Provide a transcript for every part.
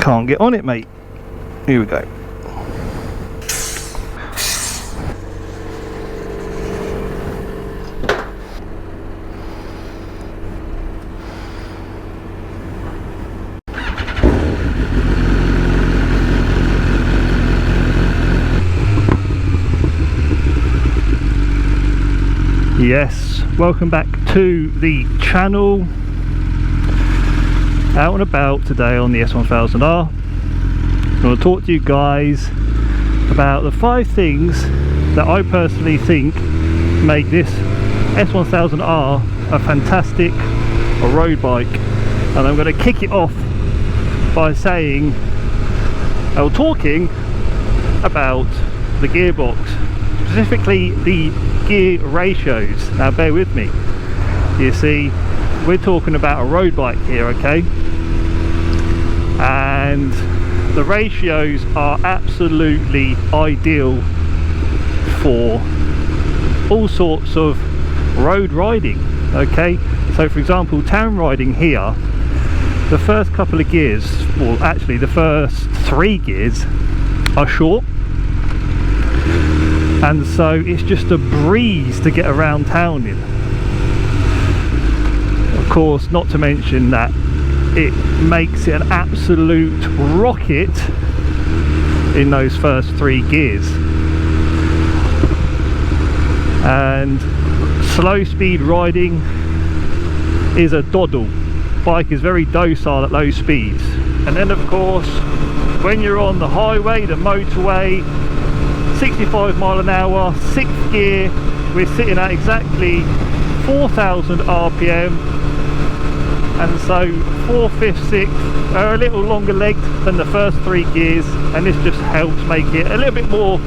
Can't get on it, mate. Here we go. Yes, welcome back to the channel. Out and about today on the S1000R. I'm going to talk to you guys about the 5 things that I personally think make this S1000R a fantastic road bike. And I'm going to kick it off by saying, or talking about the gearbox, specifically the gear ratios. Now bear with me, you see we're talking about a road bike here, okay, and the ratios are absolutely ideal for all sorts of road riding, okay. So for example, town riding here, the first couple of gears, well actually the first 3 gears are short, and so it's just a breeze to get around town in. Of course, not to mention that it makes it an absolute rocket in those first 3 gears. And slow speed riding is a doddle. Bike is very docile at low speeds. And then of course, when you're on the highway, the motorway, 65 mile an hour, 6th gear, we're sitting at exactly 4,000 RPM, and so 4th, 5th, 6th are a little longer legged than the first 3 gears, and this just helps make it a little bit more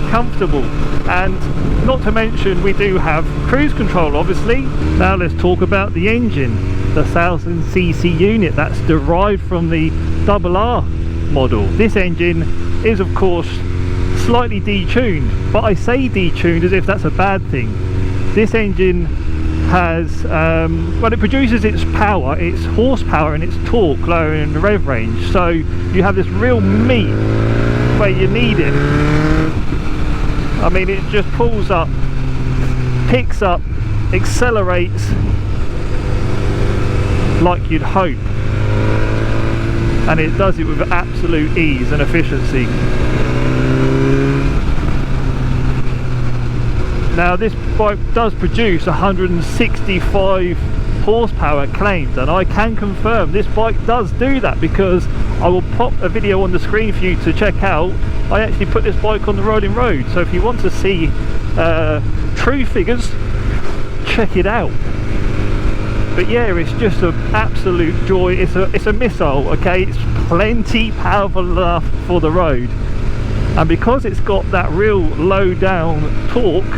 comfortable. And not to mention, we do have cruise control, obviously. Now let's talk about the engine, the 1000cc unit that's derived from the RR model. This engine is of course slightly detuned, but I say detuned as if that's a bad thing. This engine has, well, it produces its power, its horsepower and its torque lowering the rev range, so you have this real meat where you need it. I mean, it just pulls up, picks up, accelerates like you'd hope, and it does it with absolute ease and efficiency. Now this bike does produce 165 horsepower claimed, and I can confirm this bike does do that, because I will pop a video on the screen for you to check out. I actually put this bike on the rolling road, so if you want to see true figures, check it out. But yeah, it's just an absolute joy. It's a missile, okay. It's plenty powerful enough for the road, and because it's got that real low down torque,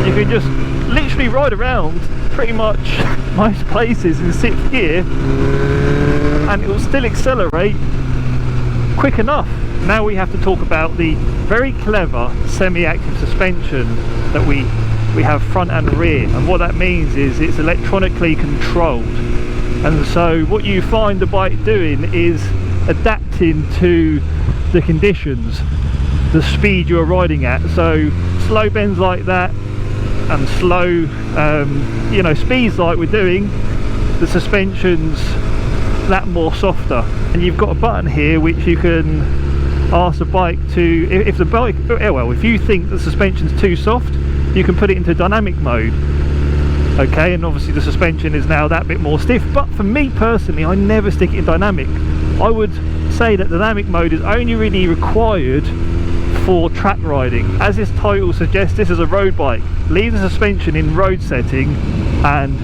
you can just literally ride around pretty much most places in 6th gear and it will still accelerate quick enough. Now we have to talk about the very clever semi-active suspension that we have front and rear, and what that means is it's electronically controlled, and so what you find the bike doing is adapting to the conditions, the speed you're riding at. So slow bends like that and slow you know, speeds like we're doing, the suspension's that more softer, and you've got a button here which you can ask the bike to, if the bike, well, if you think the suspension's too soft, you can put it into dynamic mode, okay, and obviously the suspension is now that bit more stiff. But for me personally, I never stick it in dynamic. I would say that dynamic mode is only really required for track riding. As this title suggests, this is a road bike. Leave the suspension in road setting and,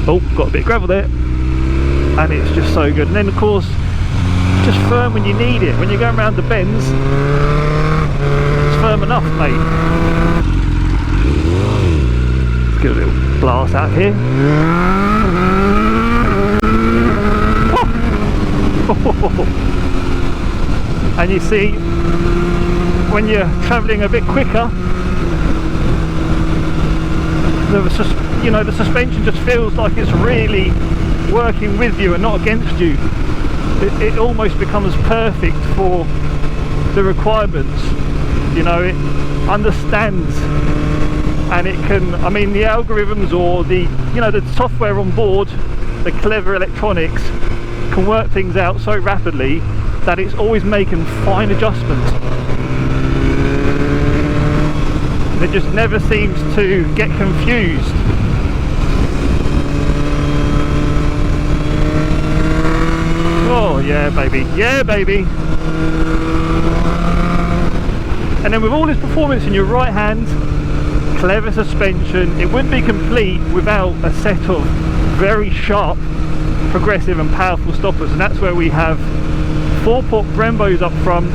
oh, got a bit of gravel there, and it's just so good. And then of course, just firm when you need it. When you're going around the bends, it's firm enough, mate. Let's get a little blast out here. And you see, when you're travelling a bit quicker, the suspension just feels like it's really working with you and not against you. it almost becomes perfect for the requirements. You know, it understands, and it can, I mean, the algorithms or the, you know, the software on board, the clever electronics can work things out so rapidly that it's always making fine adjustments. It just never seems to get confused. Oh yeah baby, yeah baby. And then with all this performance in your right hand, clever suspension, it wouldn't be complete without a set of very sharp, progressive and powerful stoppers, and that's where we have 4-pot Brembos up front,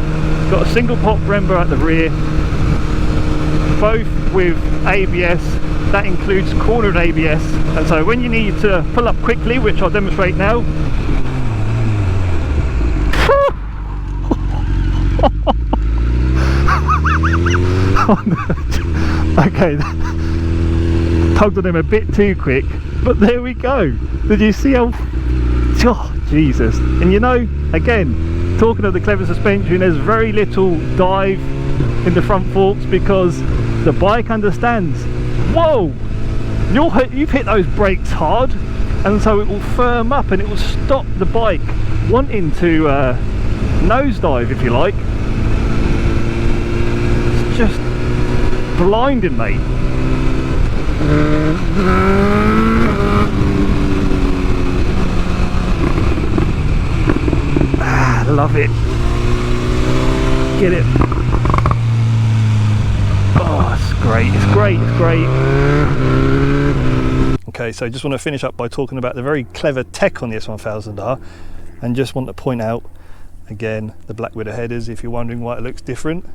got a single pot Brembo at the rear, both with ABS. That includes cornered ABS, and so when you need to pull up quickly, which I'll demonstrate now, okay, tugged on him a bit too quick, but there we go. Did you see how, oh Jesus. And you know, again, talking of the clever suspension, there's very little dive in the front forks because the bike understands, whoa, you've hit those brakes hard, and so it will firm up and it will stop the bike wanting to nosedive, if you like. It's just blinding, mate. Love it. Get it. Oh, it's great, it's great, it's great. Okay, so I just want to finish up by talking about the very clever tech on the S1000R, and just want to point out again the black with the headers, if you're wondering why it looks different,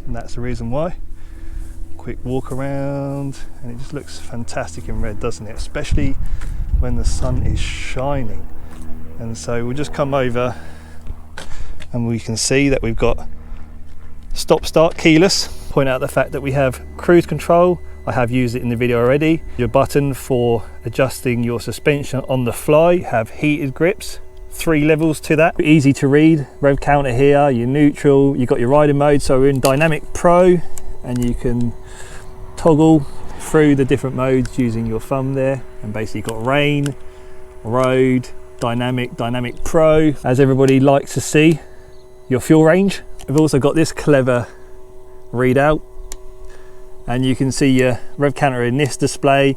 and that's the reason why. Quick walk around, and it just looks fantastic in red, doesn't it? Especially when the sun is shining. And so we'll just come over and we can see that we've got stop start keyless. Point out the fact that we have cruise control. I have used it in the video already. Your button for adjusting your suspension on the fly, have heated grips, 3 levels to that. Easy to read, Rev Counter here, your neutral, you've got your riding mode, so we're in Dynamic Pro, and you can toggle through the different modes using your thumb there, and basically got rain, road, dynamic, Dynamic Pro, as everybody likes to see, your fuel range. We've also got this clever readout, and you can see your Rev Counter in this display.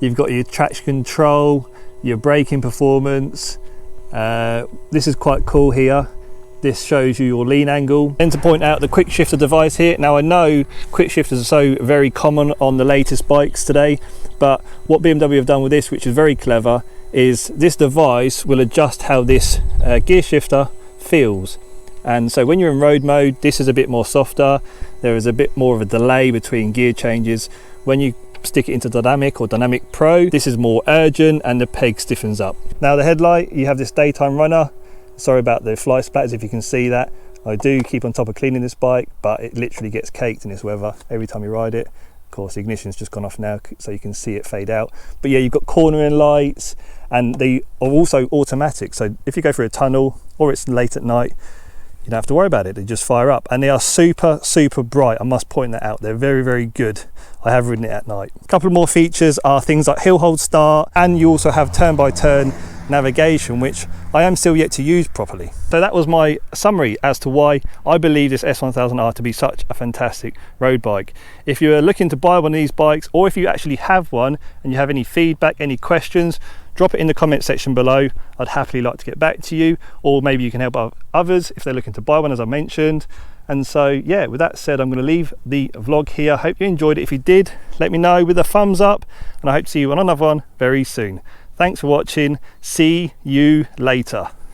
You've got your traction control, your braking performance. This is quite cool here. This shows you your lean angle. And to point out the quick shifter device here. Now I know quick shifters are so very common on the latest bikes today, but what BMW have done with this, which is very clever, is this device will adjust how this gear shifter feels. And so when you're in road mode, this is a bit more softer. There is a bit more of a delay between gear changes. When you stick it into Dynamic or Dynamic Pro, this is more urgent and the peg stiffens up. Now the headlight, you have this daytime runner. Sorry about the fly splatters, if you can see that. I do keep on top of cleaning this bike, but it literally gets caked in this weather every time you ride it. Of course, the ignition's just gone off now, so you can see it fade out. But yeah, you've got cornering lights, and they are also automatic. So if you go through a tunnel or it's late at night, you don't have to worry about it, they just fire up, and they are super bright. I must point that out, they're very good. I have ridden it at night. A couple more features are things like hill hold start, and you also have turn-by-turn navigation, which I am still yet to use properly. So that was my summary as to why I believe this S1000R to be such a fantastic road bike. If you're looking to buy one of these bikes, or if you actually have one and you have any feedback, any questions, drop it in the comment section below. I'd happily like to get back to you, or maybe you can help others if they're looking to buy one, as I mentioned. And so yeah, with that said, I'm going to leave the vlog here. I hope you enjoyed it. If you did, let me know with a thumbs up, and I hope to see you on another one very soon. Thanks for watching. See you later.